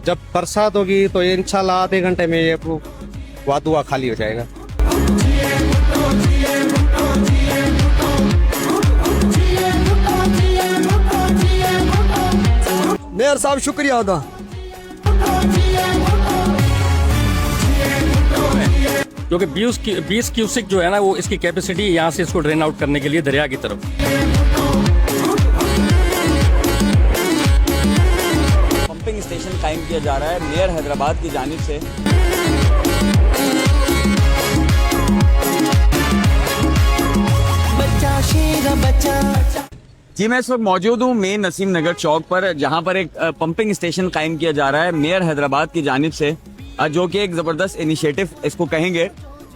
जब बरसात होगी तो इंशाल्लाह आधे घंटे में ये वादुआ खाली हो जाएगा। मेयर साहब शुक्रिया अदा। क्योंकि 20 क्यूसिक जो है ना वो इसकी कैपेसिटी यहाँ से इसको ड्रेन आउट करने के लिए दरिया की तरफ। पंपिंग स्टेशन कायम किया जा रहा है मेयर हैदराबाद की जानिब से। जी मैं इस वक्त मौजूद हूँ मेन नसीम नगर चौक पर, जहाँ पर एक पंपिंग स्टेशन कायम किया जा रहा है मेयर हैदराबाद की जानिब से, जो कि एक जबरदस्त इनिशिएटिव इसको कहेंगे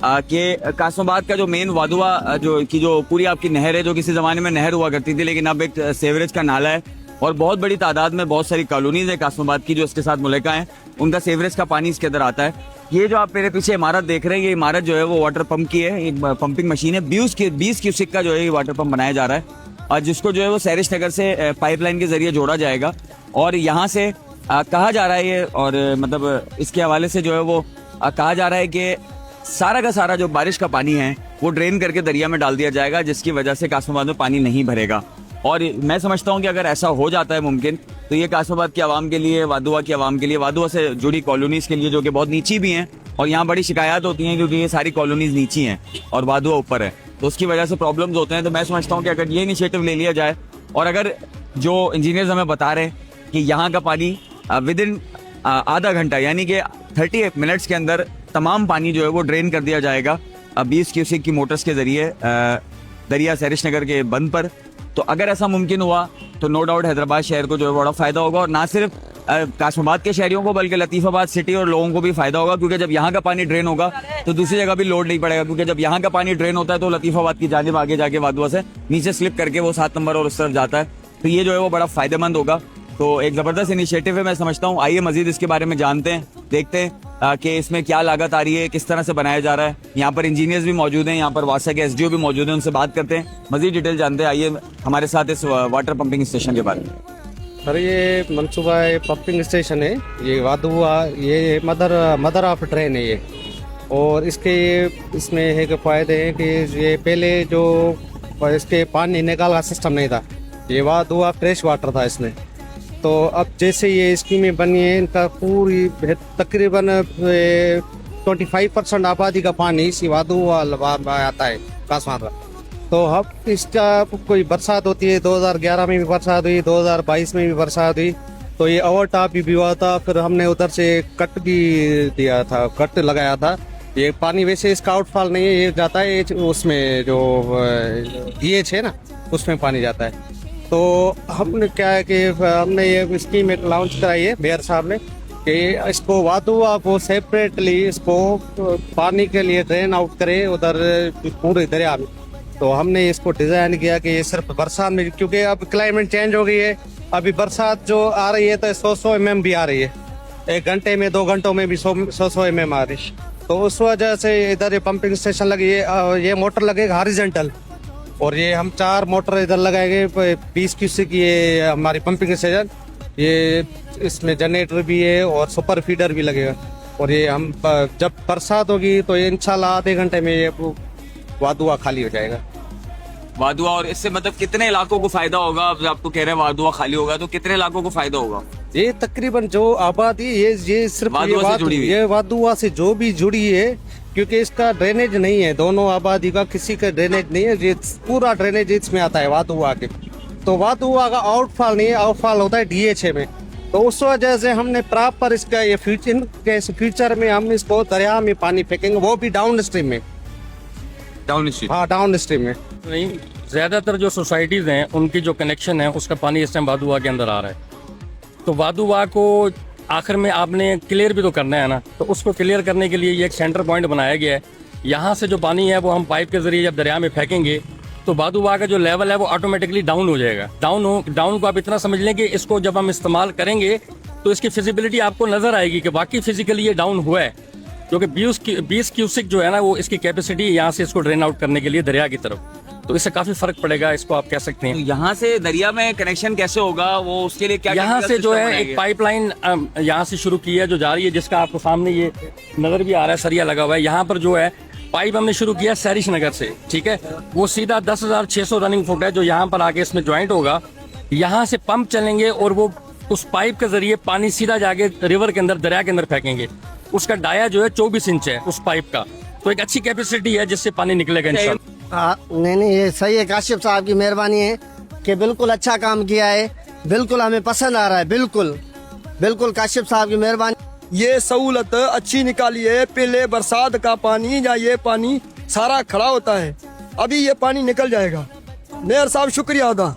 कि कासमाबाद का जो मेन वादुआ जो पूरी आपकी नहर है, जो किसी जमाने में नहर हुआ करती थी लेकिन अब एक सेवरेज का नाला है और बहुत बड़ी तादाद में बहुत सारी कॉलोनीज है कासमाबाद की जो इसके साथ मुल्का है, उनका सेवरेज का पानी इसके अंदर आता है। ये जो आप मेरे पीछे इमारत देख रहे हैं, ये इमारत जो है वो वाटर पंप की है, एक पंपिंग मशीन है। 20 क्यूसिक का जो है ये वाटर पंप बनाया जा रहा है और जिसको जो है वो सैरिश नगर से पाइपलाइन के जरिए जोड़ा जाएगा और यहाँ से कहा जा रहा है ये, और मतलब इसके हवाले से जो है वो कहा जा रहा है कि सारा का सारा जो बारिश का पानी है वो ड्रेन करके दरिया में डाल दिया जाएगा, जिसकी वजह से कासमाबाद में पानी नहीं भरेगा। और मैं समझता हूँ कि अगर ऐसा हो जाता है मुमकिन, तो ये कासमाबाद की आवाम के लिए, वादुआ की आवाम के लिए, वादुआ से जुड़ी कॉलोनीज के लिए जो कि बहुत नीची भी हैं और यहाँ बड़ी शिकायत होती हैं क्योंकि ये सारी कॉलोनीज नीची हैं और वादुआ ऊपर है, तो उसकी वजह से प्रॉब्लम्स होते हैं। तो मैं समझता हूँ कि अगर ये इनिशिएटिव ले लिया जाए और अगर जो इंजीनियर्स हमें बता रहे हैं कि यहाँ का पानी विद इन आधा घंटा यानी कि 30 मिनट्स के अंदर तमाम पानी जो है वो ड्रेन कर दिया जाएगा 20 क्यूसिक की मोटर्स के जरिए दरिया सैरिश नगर के बंद पर, तो अगर ऐसा मुमकिन हुआ तो नो डाउट हैदराबाद शहर को जो है बड़ा फायदा होगा और ना सिर्फ कासमाबाद के शहरियों को बल्कि लतीफाबाद सिटी और लोगों को भी फायदा होगा, क्योंकि जब यहाँ का पानी ड्रेन होगा तो दूसरी जगह भी लोड नहीं पड़ेगा, क्योंकि जब यहाँ का पानी ड्रेन होता है तो लतीफाबाद की जानिब आगे जाके वादुआ से नीचे स्लिप करके वो 7 नंबर और उस तरफ जाता है, तो ये जो है वो बड़ा फायदेमंद होगा। तो एक जबरदस्त इनिशिएटिव है मैं समझता हूँ। आइए मजीद इसके बारे में जानते हैं, देखते हैं कि इसमें क्या लागत आ रही है, किस तरह से बनाया जा रहा है। यहाँ पर इंजीनियर्स भी मौजूद हैं, यहाँ पर वासा के SDO भी मौजूद हैं, उनसे बात करते हैं, मजीद डिटेल जानते हैं। आइए हमारे साथ इस वाटर पंपिंग स्टेशन के बारे में। सर ये मनसूबा पंपिंग स्टेशन है, ये वादुआ, ये मदर ऑफ ड्रेन है ये, और इसमें है कि फ़ायदे हैं कि ये पहले जो इसके पानी निकाल का सिस्टम नहीं था, ये वादुआ फ्रेश वाटर था इसमें, तो अब जैसे ये स्कीमें बनी है इनका पूरी तकरीबन 25% आबादी का पानी इसी वादुआ आता है कासमाबाद का। तो अब इसका कोई बरसात होती है, 2011 में भी बरसात हुई, 2022 में भी बरसात हुई, तो ये ओवर टॉप भी हुआ था, फिर हमने उधर से कट भी दिया था, कट लगाया था। ये पानी वैसे इसका आउटफॉल नहीं है, ये जाता है उसमें जो DH है ना उसमें पानी जाता है। तो हमने क्या है कि हमने ये स्कीम एक लॉन्च कराई है मेयर साहब ने कि इसको वादुआ को सेपरेटली इसको पानी के लिए ड्रेन आउट करे उधर पूरे दरिया में। तो हमने इसको डिज़ाइन किया कि ये सिर्फ बरसात में, क्योंकि अब क्लाइमेट चेंज हो गई है, अभी बरसात जो आ रही है तो 100 mm भी आ रही है, 1 घंटे में 2 घंटों में भी 100 mm आ रही है। तो उस वजह से इधर ये पंपिंग स्टेशन लगी है, ये मोटर लगेगा हॉरिजॉन्टल, और ये हम 4 मोटर इधर लगाएंगे 20 क्यूसिक की ये हमारी पंपिंग स्टेशन, ये इसमें जनरेटर भी है और सुपर फीडर भी लगेगा, और ये हम जब बरसात होगी तो इंशाल्लाह आधे घंटे में ये वादुआ खाली हो जाएगा। वादुआ, और इससे मतलब कितने इलाकों को फायदा होगा? अब आपको कह रहे हैं वादुआ खाली होगा तो कितने इलाकों को फायदा होगा? ये तकरीबन जो आबादी ये सिर्फ ये वादुआ से जो भी जुड़ी है, क्योंकि इसका ड्रेनेज नहीं है, दोनों आबादी का किसी का ड्रेनेज नहीं है, ये पूरा ड्रेनेज इसमें आता है वादुआ के। तो वादुआ का आउटफॉल नहीं है, आउटफॉल होता है DH में। तो उस वजह से हमने प्रॉपर इसका ये फ्यूचर में हम इसको दरिया में पानी फेंकेंगे, वो भी डाउन स्ट्रीम में। हाँ डाउन स्ट्रीम में नहीं, ज्यादातर जो सोसाइटीज हैं उनकी जो कनेक्शन है उसका पानी इस टाइम वादुआ के अंदर आ रहा है, तो वादुआ को आखिर में आपने क्लियर भी तो करना है ना, तो उसको क्लियर करने के लिए ये एक सेंटर पॉइंट बनाया गया है। यहाँ से जो पानी है वो हम पाइप के जरिए जब दरिया में फेंकेंगे तो वादुआ का जो लेवल है वो ऑटोमेटिकली डाउन हो जाएगा। डाउन को आप इतना समझ लें कि इसको जब हम इस्तेमाल करेंगे तो इसकी फिजिबिलिटी आपको नजर आएगी कि वाकई फिजिकली ये डाउन हुआ है, क्योंकि 20 क्यूसिक जो है ना वो इसकी कैपेसिटी यहाँ से इसको ड्रेन आउट करने के लिए दरिया की तरफ। तो इससे काफी फर्क पड़ेगा, इसको आप कह सकते तो हैं। यहाँ से दरिया में कनेक्शन कैसे होगा, वो उसके लिए क्या यहाँ से जो है technical एक system पाइपलाइन यहाँ से शुरू की है जो जा रही है, जिसका आपको सामने ये नजर भी आ रहा है, सरिया लगा हुआ है। यहाँ पर जो है पाइप हमने शुरू किया सैरिश नगर से, ठीक है, वो सीधा 10,600 रनिंग फुट है जो यहाँ पर आके इसमें ज्वाइंट होगा। यहाँ से पंप चलेंगे और वो उस पाइप के जरिए पानी सीधा जाके रिवर के अंदर, दरिया के अंदर फेंकेंगे। उसका डाया जो है 24 इंच है उस पाइप का, तो एक अच्छी कैपेसिटी है जिससे पानी निकलेगा इंशाल्लाह। हाँ, नहीं ये सही है, काशिफ साहब की मेहरबानी है कि बिल्कुल अच्छा काम किया है, बिल्कुल हमें पसंद आ रहा है, बिल्कुल बिल्कुल काशिफ साहब की मेहरबानी। ये सहूलत अच्छी निकाली है। पहले बरसात का पानी या ये पानी सारा खड़ा होता है, अभी ये पानी निकल जाएगा। मेयर साहब शुक्रिया अदा।